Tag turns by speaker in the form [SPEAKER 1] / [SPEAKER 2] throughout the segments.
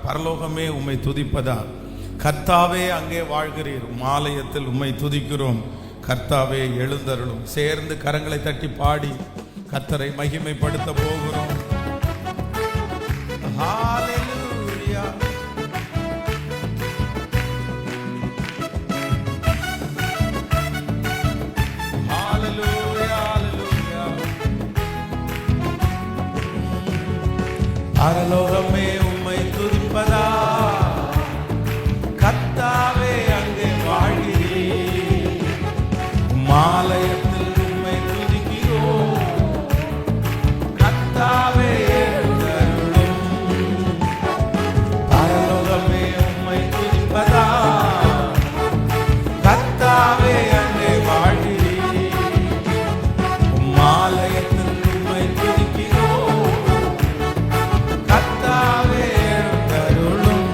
[SPEAKER 1] பரலோகமே உம்மை துதிப்பதா. கர்த்தாவே அங்கே வாழ்கிறீர், ஆலயத்தில் உம்மை துதிக்கிறோம். கர்த்தாவே எழுந்தருளும். சேர்ந்து கரங்களை தட்டி பாடி கர்த்தரை மகிமைப்படுத்த போகிறோம். ஹalleluya. ஹalleluya ஹalleluya. பரலோகமே உம்மை துதிப்பதா. கர்த்தாவே அங்கே வாழ்கிறீர், ஆலயத்தில் உம்மை துதிக்கிறோம். கர்த்தாவே எழுந்தருளும். பரலோகமே உம்மை துதிப்பதா. கர்த்தாவே அங்கே வாழ்கிறீர், ஆலயத்தில் உம்மை துதிக்கிறோம். கர்த்தாவே எழுந்தருளும்.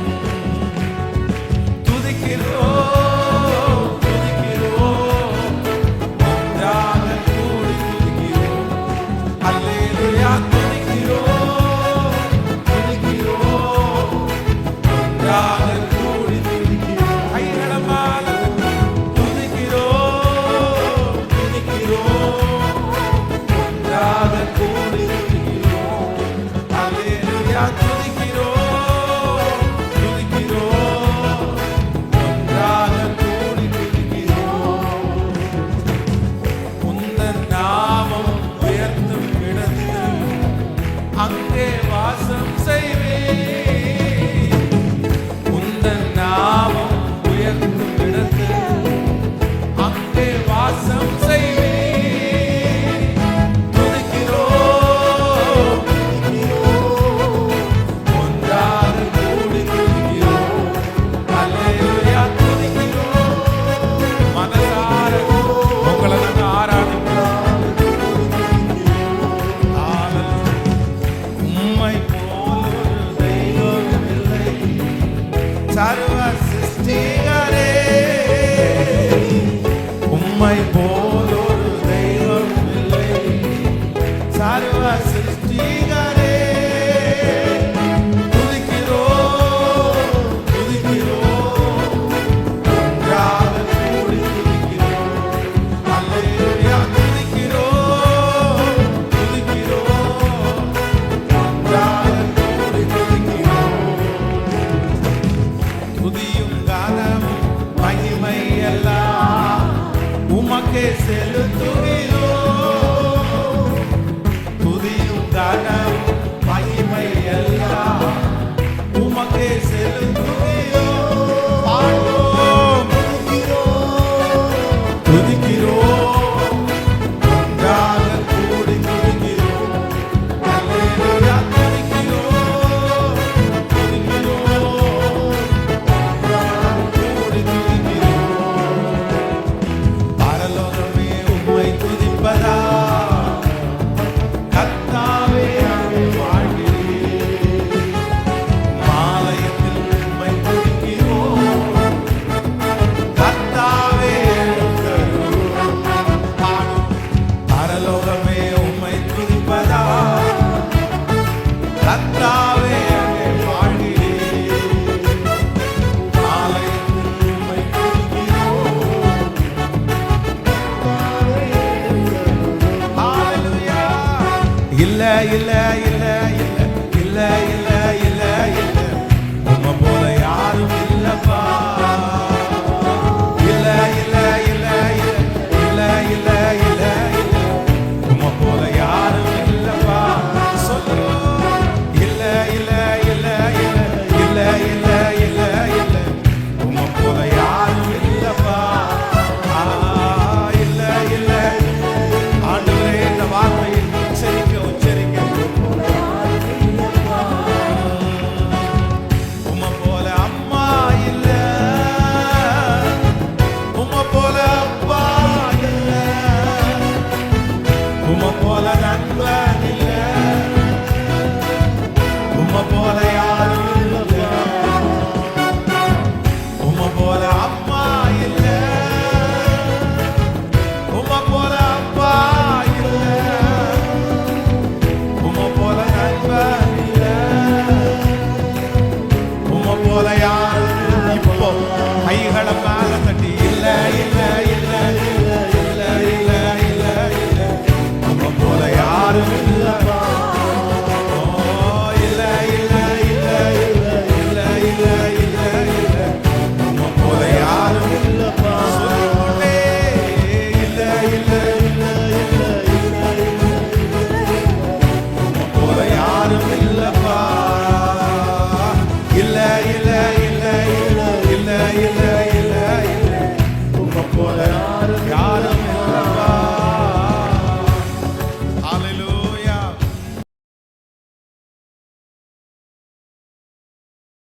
[SPEAKER 1] அங்கே வாசம் செய்வேன். உந்தன் நாமம் உயர்த்தும் இடத்தில் அங்கே வாசம் செய்வேன். துதிக்கிறோம், ஒன்றாக கூடி துதிக்கிறோம். அல்லேலூயா துதிக்கிறோம். மனதார உங்களை நாங்கள் ஆராதிக்கிறோம். சர்வ சிருஷ்டிகரே, உம்மை போல் ஒரு தெய்வம் இல்லை. சர்வ சிருஷ்டிகரே, துதிக்கிறோம் துதிக்கிறோம், ஒன்றாக கூடி துதிக்கிறோம். அல்லேலூயா துதிக்கிறோம் துதிக்கிறோம், ஒன்றாக கூடி துதிக்கிறோம். துதியும் கானமும் மகிமை எல்லாம் உமக்கே செலுத்துகிறோம். துதியும் கானமும் மகிமை எல்லாம் உமக்கே செலுத்துகிறோம்.